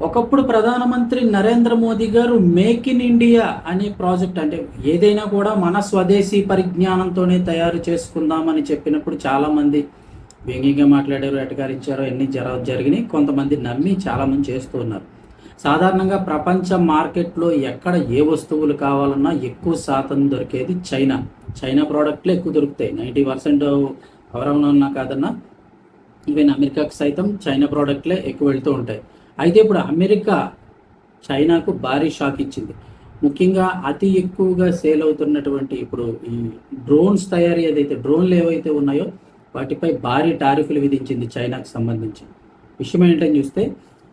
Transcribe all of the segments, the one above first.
ఒకప్పుడు ప్రధానమంత్రి నరేంద్ర మోదీ గారు మేక్ ఇన్ ఇండియా అనే ప్రాజెక్ట్, అంటే ఏదైనా కూడా మన స్వదేశీ పరిజ్ఞానంతోనే తయారు చేసుకుందామని చెప్పినప్పుడు చాలామంది వ్యంగ్యంగా మాట్లాడారు, ఎటకారించారు, అన్నీ జరిగినాయి. కొంతమంది నమ్మి చాలామంది చేస్తూ ఉన్నారు. సాధారణంగా ప్రపంచ మార్కెట్లో ఎక్కడ ఏ వస్తువులు కావాలన్నా ఎక్కువ శాతం దొరికేది చైనా. చైనా ప్రోడక్ట్లే ఎక్కువ దొరుకుతాయి. 90% ఎవరైనా ఉన్నా కాదన్నా ఈవెన్ అమెరికాకి సైతం చైనా ప్రోడక్ట్లే ఎక్కువ వెళ్తూ ఉంటాయి. అయితే ఇప్పుడు అమెరికా చైనాకు భారీ షాక్ ఇచ్చింది. ముఖ్యంగా అతి ఎక్కువగా సేల్ అవుతున్నటువంటి ఇప్పుడు ఈ డ్రోన్స్ తయారీ, ఏదైతే డ్రోన్లు ఏవైతే ఉన్నాయో వాటిపై భారీ టారిఫ్లు విధించింది చైనాకు సంబంధించి. విషయం ఏంటని చూస్తే,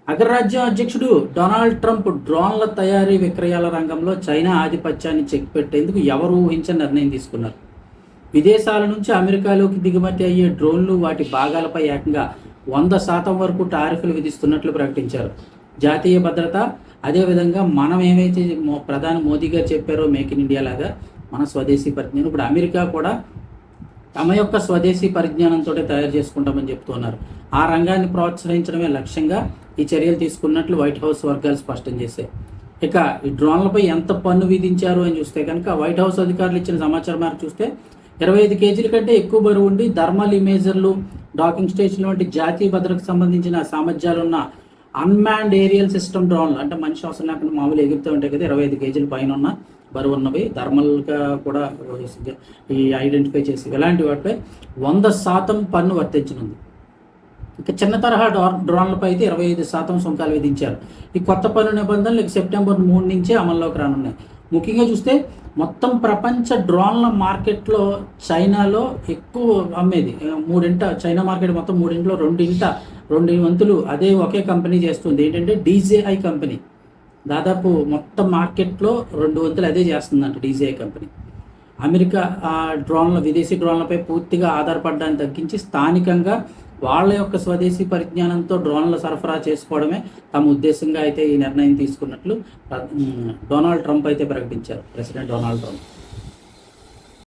అగ్రరాజ్యం అధ్యక్షుడు డొనాల్డ్ ట్రంప్ డ్రోన్ల తయారీ విక్రయాల రంగంలో చైనా ఆధిపత్యాన్ని చెక్ పెట్టేందుకు ఎవరు ఊహించని నిర్ణయం తీసుకున్నారు. విదేశాల నుంచి అమెరికాలోకి దిగుమతి అయ్యే డ్రోన్లు, వాటి భాగాలపై ఏకంగా 100% వరకు టారిఫ్లు విధిస్తున్నట్లు ప్రకటించారు. జాతీయ భద్రత, అదేవిధంగా మనం ఏమైతే ప్రధాని మోదీ గారు చెప్పారో మేక్ ఇన్ ఇండియా లాగా మన స్వదేశీ పరిజ్ఞానం, ఇప్పుడు అమెరికా కూడా తమ యొక్క స్వదేశీ పరిజ్ఞానంతో తయారు చేసుకుంటామని చెప్తున్నారు. ఆ రంగాన్ని ప్రోత్సహించడమే లక్ష్యంగా ఈ చర్యలు తీసుకున్నట్లు వైట్ హౌస్ వర్గాలు స్పష్టం చేశాయి. ఇక ఈ డ్రోన్లపై ఎంత పన్ను విధించారు అని చూస్తే కనుక, వైట్ హౌస్ అధికారులు ఇచ్చిన సమాచారం మేరకు చూస్తే 25 కేజీల కంటే ఎక్కువ బరువు ఉండి థర్మల్ ఇమేజర్లు, డాకింగ్ స్టేషన్లు వంటి జాతీయ భద్రతకు సంబంధించిన సామర్థ్యాలున్న అన్మాన్డ్ ఏరియల్ సిస్టమ్ డ్రోన్లు, అంటే మనిషి అవసరం లేకుండా మామూలు ఎగురుతూ ఉంటాయి కదా, 25 కేజీల పైన ఉన్న బరువు ఉన్నవి, థర్మల్గా కూడా ఈ ఐడెంటిఫై చేసి ఇలాంటి వాటిపై 100% పన్ను వర్తించనుంది. ఇక చిన్న తరహా డ్రోన్లపై అయితే 25% సుంకాలు విధించారు. ఈ కొత్త పన్ను నిబంధనలు సెప్టెంబర్ 3 నుంచే అమల్లోకి రానున్నాయి. ముఖ్యంగా చూస్తే మొత్తం ప్రపంచ డ్రోన్ల మార్కెట్లో చైనాలో ఎక్కువ అమ్మేది చైనా మార్కెట్ మొత్తం మూడింట్లో రెండు వంతులు అదే ఒకే కంపెనీ చేస్తుంది. ఏంటంటే డీజేఐ కంపెనీ. దాదాపు మొత్తం మార్కెట్లో 2 వంతులు అదే చేస్తుందంట డీజేఐ కంపెనీ. అమెరికా విదేశీ డ్రోన్లపై పూర్తిగా ఆధారపడడాన్ని తగ్గించి స్థానికంగా వాళ్ళ యొక్క స్వదేశీ పరిజ్ఞానంతో డ్రోన్ల సరఫరా చేసుకోవడమే తమ ఉద్దేశంగా అయితే ఈ నిర్ణయం తీసుకున్నట్లు డొనాల్డ్ ట్రంప్ అయితే ప్రకటించారు, ప్రెసిడెంట్ డొనాల్డ్ ట్రంప్.